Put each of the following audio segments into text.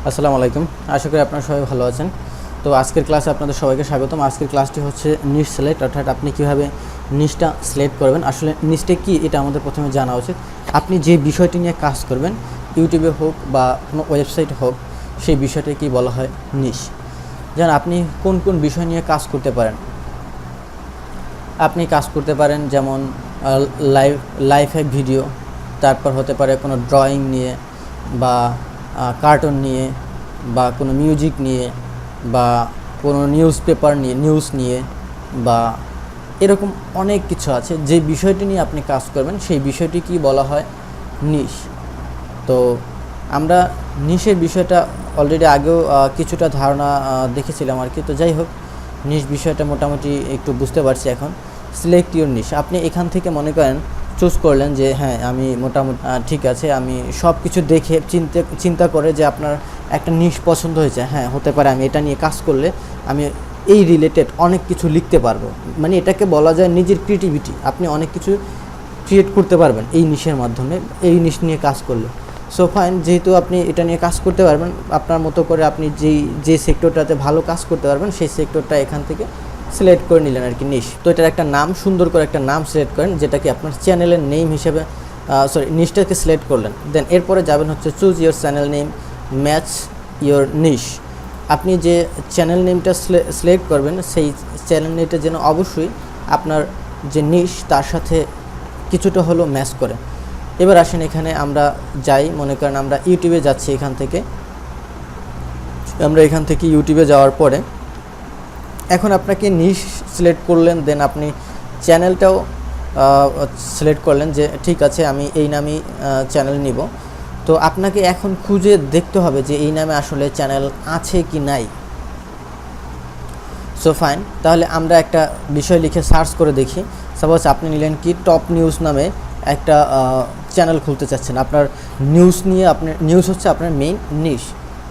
আসসালামু আলাইকুম। আশা করি আপনারা সবাই ভালো আছেন। তো আজকের ক্লাসে আপনাদের সবাইকে স্বাগতম। আজকের ক্লাসটি হচ্ছে নিশ সিলেক্ট, অর্থাৎ আপনি কীভাবে নিশটা সিলেক্ট করবেন। আসলে নিশটা কি এটা আমাদের প্রথমে জানা উচিত। আপনি যে বিষয়টি নিয়ে কাজ করবেন, ইউটিউবে হোক বা কোনো ওয়েবসাইট হোক, সেই বিষয়টাকে কি বলা হয়? নিশ। যেন আপনি কোন কোন বিষয় নিয়ে কাজ করতে পারেন। আপনি কাজ করতে পারেন যেমন লাইভ ভিডিও, তারপর হতে পারে কোনো ড্রয়িং নিয়ে বা কার্টুন নিয়ে বা কোনো মিউজিক নিয়ে বা কোনো নিউজ নিয়ে বা এরকম অনেক কিছু আছে। যে বিষয়টি নিয়ে আপনি কাজ করবেন সেই বিষয়টি কি বলা হয়? নিশ। তো আমরা নিশের বিষয়টা অলরেডি আগেও কিছুটা ধারণা দেখেছিলাম আর কি। তো যাই হোক, নিশ বিষয়টা মোটামুটি একটু বুঝতে পারছি এখন। সিলেক্ট ইউর নিশ, আপনি এখান থেকে মনে করেন চুজ করলেন যে হ্যাঁ আমি মোটামুটি ঠিক আছে, আমি সব কিছু দেখে চিন্তা করে যে আপনার একটা নিশ পছন্দ হয়েছে। হ্যাঁ, হতে পারে আমি এটা নিয়ে কাজ করলে আমি এই রিলেটেড অনেক কিছু লিখতে পারবো। মানে এটাকে বলা যায় নিজের ক্রিয়েটিভিটি। আপনি অনেক কিছু ক্রিয়েট করতে পারবেন এই নিশের মাধ্যমে, এই নিশ নিয়ে কাজ করলে। সো ফাইন, যেহেতু আপনি এটা নিয়ে কাজ করতে পারবেন আপনার মতো করে, আপনি যে সেক্টরটাতে ভালো কাজ করতে পারবেন সেই সেক্টরটা এখান থেকে সিলেক্ট করে নিলেন আর কি, নিশ। তো এটার একটা নাম, সুন্দর করে একটা নাম সিলেক্ট করেন, যেটাকে আপনার চ্যানেলের নেম হিসেবে নিশটাকে সিলেক্ট করলেন। দেন এরপরে যাবেন হচ্ছে choose your channel name match your niche. আপনি যে চ্যানেল নেমটা সিলেক্ট করবেন সেই চ্যানেল নেমটা যেন অবশ্যই আপনার যে নিশ তার সাথে কিছুটা হলো ম্যাচ করে। এবার আসেন এখানে আমরা যাই, মনে করেন আমরা ইউটিউবে যাচ্ছি। এখান থেকে ইউটিউবে যাওয়ার পরে এখন আপনাকে নিশ সিলেক্ট করলেন, দেন আপনি চ্যানেলটাও সিলেক্ট করলেন যে ঠিক আছে আমি এই নামেই চ্যানেল নিব। তো আপনাকে এখন খুঁজে দেখতে হবে যে এই নামে আসলে চ্যানেল আছে কি নাই। সো ফাইন, তাহলে আমরা একটা বিষয় লিখে সার্চ করে দেখি। সাপোজ আপনি নিলেন কি টপ নিউজ নামে একটা চ্যানেল খুলতে চাচ্ছেন। আপনার নিউজ নিয়ে, আপনার নিউজ হচ্ছে আপনার মেইন নিশ।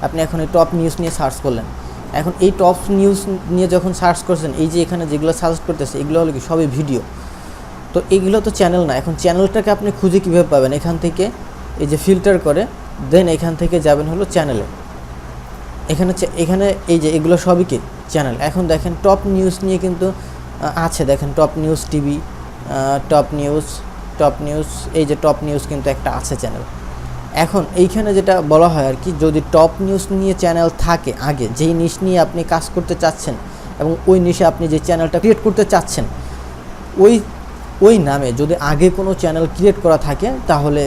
আপনি এখন এই টপ নিউজ নিয়ে সার্চ করলেন। এখন এই টপ নিউজ নিয়ে যখন সার্চ করছেন, এই যে এখানে যেগুলো সার্চ করতেছে এগুলো হলো কি সবই ভিডিও। তো এগুলো তো চ্যানেল না। এখন চ্যানেলটাকে আপনি খুঁজে কীভাবে পাবেন? এখান থেকে এই যে ফিল্টার করে দেন এখান থেকে যাবেন হলো চ্যানেলে। এখানে এই যে এগুলো সবই কি চ্যানেল। এখন দেখেন টপ নিউজ নিয়ে কিন্তু আছে, দেখেন top news TV, top news, এই যে টপ নিউজ কিন্তু একটা আছে চ্যানেল। এখন এইখানে যেটা বলা হয় আর কি, যদি টপ নিউজ নিয়ে চ্যানেল থাকে আগে, যেই নিশ নিয়ে আপনি কাজ করতে চাচ্ছেন এবং ওই নিশে আপনি যে চ্যানেলটা ক্রিয়েট করতে চাচ্ছেন, ওই নামে যদি আগে কোনো চ্যানেল ক্রিয়েট করা থাকে তাহলে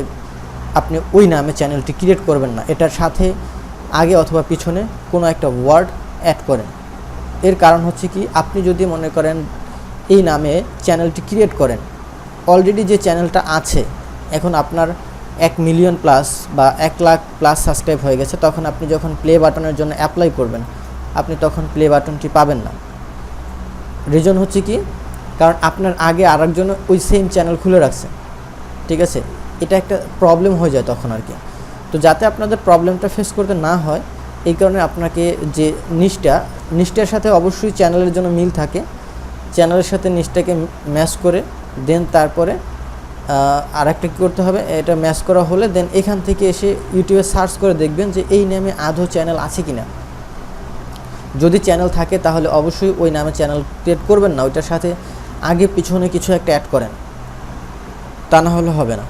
আপনি ওই নামে চ্যানেলটি ক্রিয়েট করবেন না। এটার সাথে আগে অথবা পিছনে কোনো একটা ওয়ার্ড অ্যাড করেন। এর কারণ হচ্ছে কি, আপনি যদি মনে করেন এই নামে চ্যানেলটি ক্রিয়েট করেন, অলরেডি যে চ্যানেলটা আছে এখন আপনার 1 মিলিয়ন প্লাস বা 1 লাখ প্লাস সাবস্ক্রাইব হয়ে গেছে, তখন আপনি যখন প্লে বাটনের জন্য অ্যাপ্লাই করবেন আপনি তখন প্লে বাটনটি পাবেন না। রিজন হচ্ছে কি, কারণ আপনার আগে আরেকজন ওই সেম চ্যানেল খুলে রাখছে। ঠিক আছে, এটা একটা প্রবলেম হয়ে যায় তখন আর কি। তো যাতে আপনাদের প্রবলেমটা ফেস করতে না হয় এই কারণে আপনাকে যে নিশটার সাথে অবশ্যই চ্যানেলের জন্য মিল থাকে, চ্যানেলের সাথে নিশটাকে ম্যাচ করে দেন তারপরে আরেকটা কী করতে হবে, এটা ম্যাচ করা হলে দেন এখান থেকে এসে ইউটিউবে সার্চ করে দেখবেন যে এই নামে আদৌ চ্যানেল আছে কি না। যদি চ্যানেল থাকে তাহলে অবশ্যই ওই নামে চ্যানেল ক্রিয়েট করবেন না, ওইটার সাথে আগে পিছনে কিছু একটা অ্যাড করেন। তা না হলে হবে না।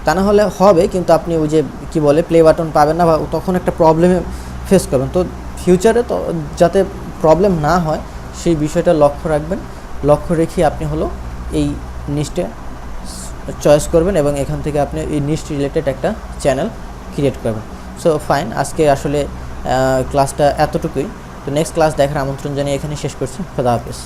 তা না হলে হবে কিন্তু আপনি ওই যে কী বলে প্লে বাটন পাবেন না বা তখন একটা প্রবলেমে ফেস করবেন। তো ফিউচারে তো যাতে প্রবলেম না হয় সেই বিষয়টা লক্ষ্য রাখবেন। লক্ষ্য রেখে আপনি হলো এই নিশটা চয়েস করবেন এবং এখান থেকে আপনি এই নিশ রিলেটেড একটা চ্যানেল ক্রিয়েট করবেন। সো ফাইন, আজকে আসলে ক্লাসটা এতটুকুই। তো নেক্সট ক্লাস দেখার আমন্ত্রণ জানিয়ে এখানে শেষ করছি। খোদা হাফেজ।